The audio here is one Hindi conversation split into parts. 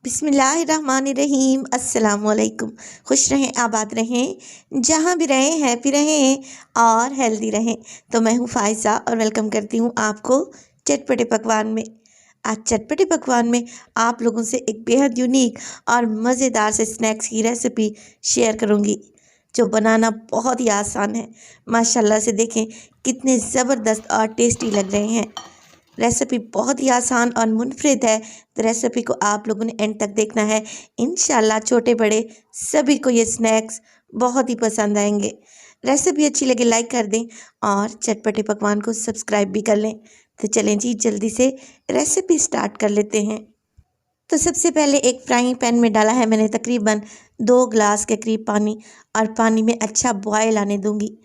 बिस्मिल्लाहिर्रहमानिर्रहीम अस्सलाम वालेकुम। खुश रहें, आबाद रहें, जहाँ भी रहें हैप्पी रहें और हेल्दी रहें। तो मैं हूँ फ़ाइज़ा और वेलकम करती हूँ आपको चटपटे पकवान में। आज चटपटे पकवान में आप लोगों से एक बेहद यूनिक और मज़ेदार से स्नैक्स की रेसिपी शेयर करूँगी जो बनाना बहुत ही आसान है। माशाल्लाह से देखें कितने ज़बरदस्त और टेस्टी लग रहे हैं। रेसिपी बहुत ही आसान और मुनफरिद है, तो रेसिपी को आप लोगों ने एंड तक देखना है। इंशाल्लाह छोटे बड़े सभी को ये स्नैक्स बहुत ही पसंद आएंगे। रेसिपी अच्छी लगे लाइक कर दें और चटपटे पकवान को सब्सक्राइब भी कर लें। तो चलें जी जल्दी से रेसिपी स्टार्ट कर लेते हैं। तो सबसे पहले एक फ्राइंग पैन में डाला है मैंने तकरीबन 2 ग्लास के करीब पानी और पानी में अच्छा बॉयल आने दूंगी।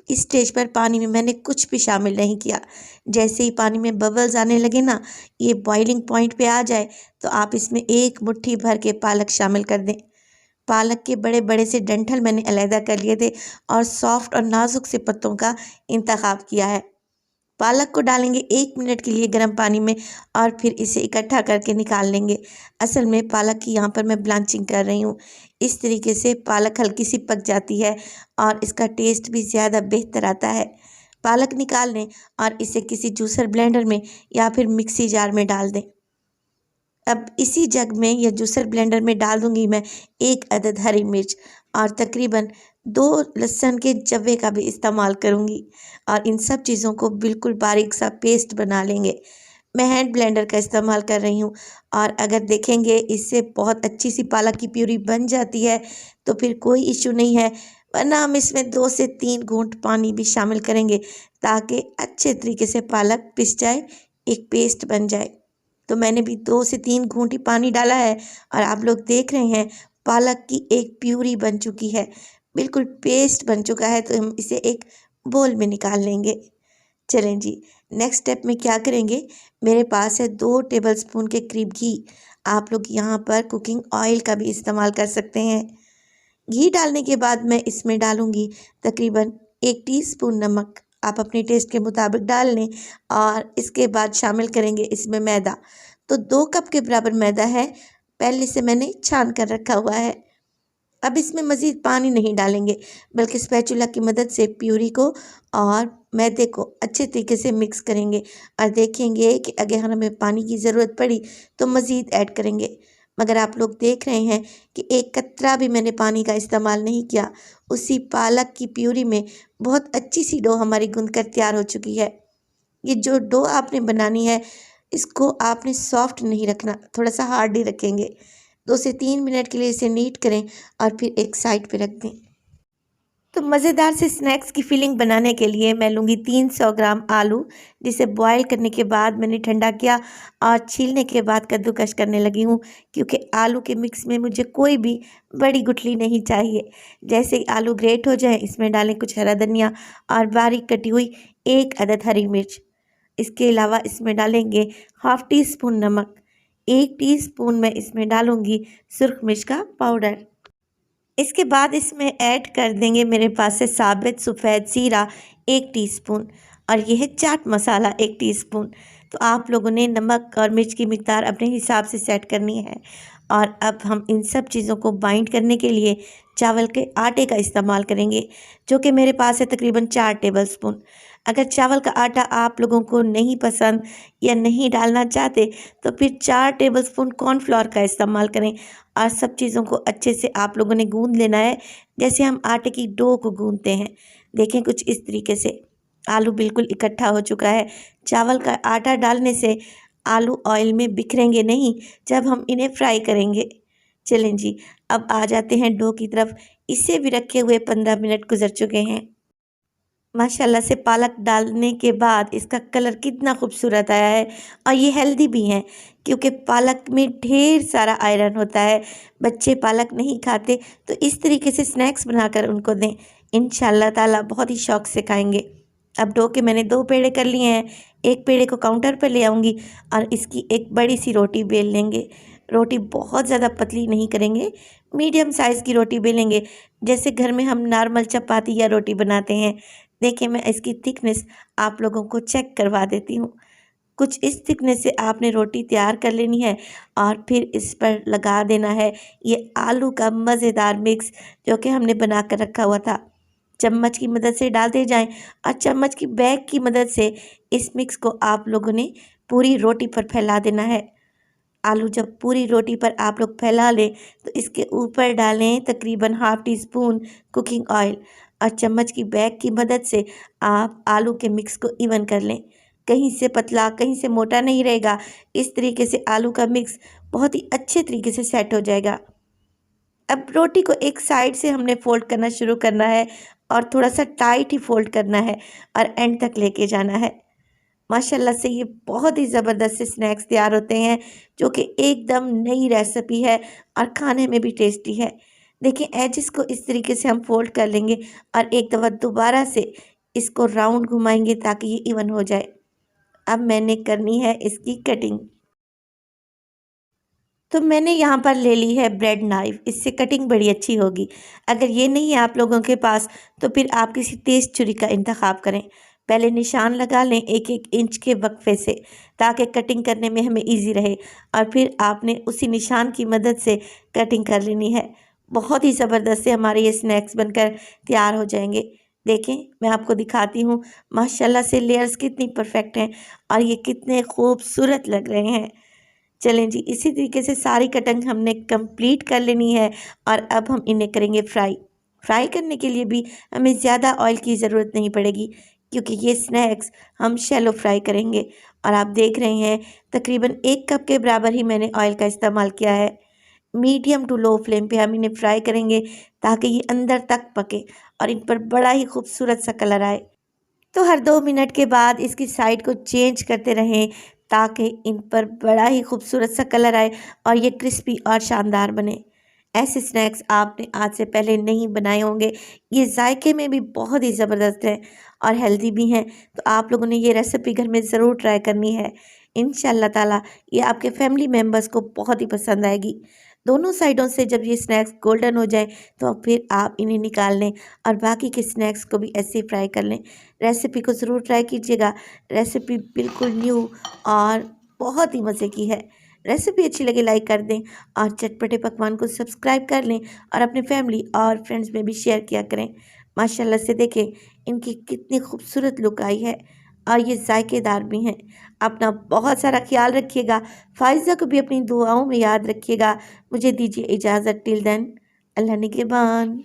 इस स्टेज पर पानी में मैंने कुछ भी शामिल नहीं किया। जैसे ही पानी में बबल्स आने लगे ना, ये बॉइलिंग पॉइंट पे आ जाए तो आप इसमें एक मुट्ठी भर के पालक शामिल कर दें। पालक के बड़े बड़े से डंठल मैंने अलहदा कर लिए थे और सॉफ्ट और नाजुक से पत्तों का इंतखाब किया है। पालक को डालेंगे 1 मिनट के लिए गर्म पानी में और फिर इसे इकट्ठा करके निकाल लेंगे। असल में पालक की यहाँ पर मैं ब्लांचिंग कर रही हूँ। इस तरीके से पालक हल्की सी पक जाती है और इसका टेस्ट भी ज़्यादा बेहतर आता है। पालक निकाल लें और इसे किसी जूसर ब्लेंडर में या फिर मिक्सी जार में डाल दें। अब इसी जग में या जूसर ब्लेंडर में डाल दूंगी मैं 1 अदद हरी मिर्च और तकरीबन 2 लहसुन के जवे का भी इस्तेमाल करूंगी और इन सब चीज़ों को बिल्कुल बारीक सा पेस्ट बना लेंगे। मैं हैंड ब्लेंडर का इस्तेमाल कर रही हूँ और अगर देखेंगे इससे बहुत अच्छी सी पालक की प्यूरी बन जाती है तो फिर कोई इशू नहीं है, वरना हम इसमें 2 से 3 घूंट पानी भी शामिल करेंगे ताकि अच्छे तरीके से पालक पिस जाए, एक पेस्ट बन जाए। तो मैंने भी 2 से 3 घूंटी पानी डाला है और आप लोग देख रहे हैं पालक की एक प्यूरी बन चुकी है, बिल्कुल पेस्ट बन चुका है। तो हम इसे एक बोल में निकाल लेंगे। चलें जी नेक्स्ट स्टेप में क्या करेंगे, मेरे पास है 2 टेबल स्पून के करीब घी। आप लोग यहाँ पर कुकिंग ऑयल का भी इस्तेमाल कर सकते हैं। घी डालने के बाद मैं इसमें डालूंगी तकरीबन 1 टीस्पून नमक। आप अपने टेस्ट के मुताबिक डाल लें और इसके बाद शामिल करेंगे इसमें मैदा। तो 2 कप के बराबर मैदा है, पहले से मैंने छान कर रखा हुआ है। अब इसमें मज़ीद पानी नहीं डालेंगे बल्कि स्पैचुला की मदद से प्यूरी को और मैदे को अच्छे तरीके से मिक्स करेंगे और देखेंगे कि अगर हमें पानी की ज़रूरत पड़ी तो मज़ीद ऐड करेंगे। मगर आप लोग देख रहे हैं कि एक कतरा भी मैंने पानी का इस्तेमाल नहीं किया। उसी पालक की प्यूरी में बहुत अच्छी सी डो हमारी गूंद कर तैयार हो चुकी है। ये जो डो आपने बनानी है इसको आपने सॉफ्ट नहीं रखना, थोड़ा सा हार्ड ही रखेंगे। 2 से 3 मिनट के लिए इसे नीट करें और फिर एक साइड पे रख दें। तो मज़ेदार से स्नैक्स की फिलिंग बनाने के लिए मैं लूँगी 300 ग्राम आलू, जिसे बॉईल करने के बाद मैंने ठंडा किया और छीलने के बाद कद्दूकस करने लगी हूँ, क्योंकि आलू के मिक्स में मुझे कोई भी बड़ी गुठली नहीं चाहिए। जैसे ही आलू ग्रेट हो जाए इसमें डालें कुछ हरा धनिया और बारीक कटी हुई 1 अदद हरी मिर्च। इसके अलावा इसमें डालेंगे हाफ़ टी स्पून नमक। 1 टीस्पून मैं इसमें डालूँगी सुर्ख मिर्च का पाउडर। इसके बाद इसमें ऐड कर देंगे मेरे पास से साबित सफ़ेद ज़ीरा 1 टीस्पून और यह है चाट मसाला 1 टीस्पून। तो आप लोगों ने नमक और मिर्च की मिक़दार अपने हिसाब से सेट करनी है। और अब हम इन सब चीज़ों को बाइंड करने के लिए चावल के आटे का इस्तेमाल करेंगे, जो कि मेरे पास है तकरीबन 4 टेबल स्पून। अगर चावल का आटा आप लोगों को नहीं पसंद या नहीं डालना चाहते तो फिर 4 टेबल स्पून कॉर्नफ्लोर का इस्तेमाल करें और सब चीज़ों को अच्छे से आप लोगों ने गूंद लेना है, जैसे हम आटे की डो को गूंदते हैं। देखें कुछ इस तरीके से आलू बिल्कुल इकट्ठा हो चुका है। चावल का आटा डालने से आलू ऑयल में बिखरेंगे नहीं जब हम इन्हें फ्राई करेंगे। चलें जी अब आ जाते हैं डो की तरफ। इसे भी रखे हुए 15 मिनट गुजर चुके हैं। माशाल्लाह से पालक डालने के बाद इसका कलर कितना खूबसूरत आया है और ये हेल्दी भी हैं, क्योंकि पालक में ढेर सारा आयरन होता है। बच्चे पालक नहीं खाते तो इस तरीके से स्नैक्स बनाकर उनको दें, इंशाल्लाह ताला बहुत ही शौक़ से खाएंगे। अब डो के मैंने 2 पेड़े कर लिए हैं। एक पेड़े को काउंटर पर ले आऊँगी और इसकी एक बड़ी सी रोटी बेल लेंगे। रोटी बहुत ज़्यादा पतली नहीं करेंगे, मीडियम साइज़ की रोटी बेलेंगे, जैसे घर में हम नॉर्मल चपाती या रोटी बनाते हैं। देखिए मैं इसकी थिकनेस आप लोगों को चेक करवा देती हूँ। कुछ इस थिकनेस से आपने रोटी तैयार कर लेनी है और फिर इस पर लगा देना है ये आलू का मज़ेदार मिक्स जो कि हमने बना कर रखा हुआ था। चम्मच की मदद से डालते जाएं और चम्मच की बैग की मदद से इस मिक्स को आप लोगों ने पूरी रोटी पर फैला देना है। आलू जब पूरी रोटी पर आप लोग फैला लें तो इसके ऊपर डालें तकरीबन half tea spoon cooking oil और चम्मच की बैग की मदद से आप आलू के मिक्स को इवन कर लें। कहीं से पतला कहीं से मोटा नहीं रहेगा। इस तरीके से आलू का मिक्स बहुत ही अच्छे तरीके से सेट हो जाएगा। अब रोटी को एक साइड से हमने फ़ोल्ड करना शुरू करना है और थोड़ा सा टाइट ही फ़ोल्ड करना है और एंड तक लेके जाना है। माशाल्लाह से ये बहुत ही ज़बरदस्त से स्नैक्स तैयार होते हैं जो कि एकदम नई रेसिपी है और खाने में भी टेस्टी है। देखिए एजिस को इस तरीके से हम फ़ोल्ड कर लेंगे और एक दफ़ा दोबारा से इसको राउंड घुमाएंगे ताकि ये इवन हो जाए। अब मैंने करनी है इसकी कटिंग। तो मैंने यहाँ पर ले ली है ब्रेड नाइफ़, इससे कटिंग बड़ी अच्छी होगी। अगर ये नहीं है आप लोगों के पास तो फिर आप किसी तेज़ छुरी का इंतखाब करें। पहले निशान लगा लें 1-1 इंच के वक्फे से ताकि कटिंग करने में हमें इजी रहे और फिर आपने उसी निशान की मदद से कटिंग कर लेनी है। बहुत ही ज़बरदस्त से हमारे ये स्नैक्स बनकर तैयार हो जाएंगे। देखें मैं आपको दिखाती हूँ माशाल्लाह से लेयर्स कितनी परफेक्ट हैं और ये कितने खूबसूरत लग रहे हैं। चलें जी, इसी तरीके से सारी कटिंग हमने कंप्लीट कर लेनी है और अब हम इन्हें करेंगे फ्राई। फ्राई करने के लिए भी हमें ज़्यादा ऑयल की ज़रूरत नहीं पड़ेगी क्योंकि ये स्नैक्स हम शैलो फ्राई करेंगे। और आप देख रहे हैं तकरीबन 1 कप के बराबर ही मैंने ऑयल का इस्तेमाल किया है। मीडियम टू लो फ्लेम पे हम इन्हें फ्राई करेंगे ताकि ये अंदर तक पके और इन पर बड़ा ही खूबसूरत सा कलर आए। तो हर 2 मिनट के बाद इसकी साइड को चेंज करते रहें ताकि इन पर बड़ा ही खूबसूरत सा कलर आए और ये क्रिस्पी और शानदार बने। ऐसे स्नैक्स आपने आज से पहले नहीं बनाए होंगे। ये जायके में भी बहुत ही ज़बरदस्त है और हेल्दी भी हैं। तो आप लोगों ने ये रेसिपी घर में ज़रूर ट्राई करनी है। इंशाअल्लाह ताला ये आपके फैमिली मेम्बर्स को बहुत ही पसंद आएगी। दोनों साइडों से जब ये स्नैक्स गोल्डन हो जाए तो फिर आप इन्हें निकाल लें और बाकी के स्नैक्स को भी ऐसे ही फ्राई कर लें। रेसिपी को ज़रूर ट्राई कीजिएगा। रेसिपी बिल्कुल न्यू और बहुत ही मज़े की है। रेसिपी अच्छी लगे लाइक कर दें और चटपटे पकवान को सब्सक्राइब कर लें और अपने फैमिली और फ्रेंड्स में भी शेयर किया करें। माशाल्लाह से देखें इनकी कितनी खूबसूरत लुक आई है और ये जायकेदार भी हैं। अपना बहुत सारा ख्याल रखिएगा। फ़ाइज़ा को भी अपनी दुआओं में याद रखिएगा। मुझे दीजिए इजाज़त टिल देन, अल्लाह निगहबान।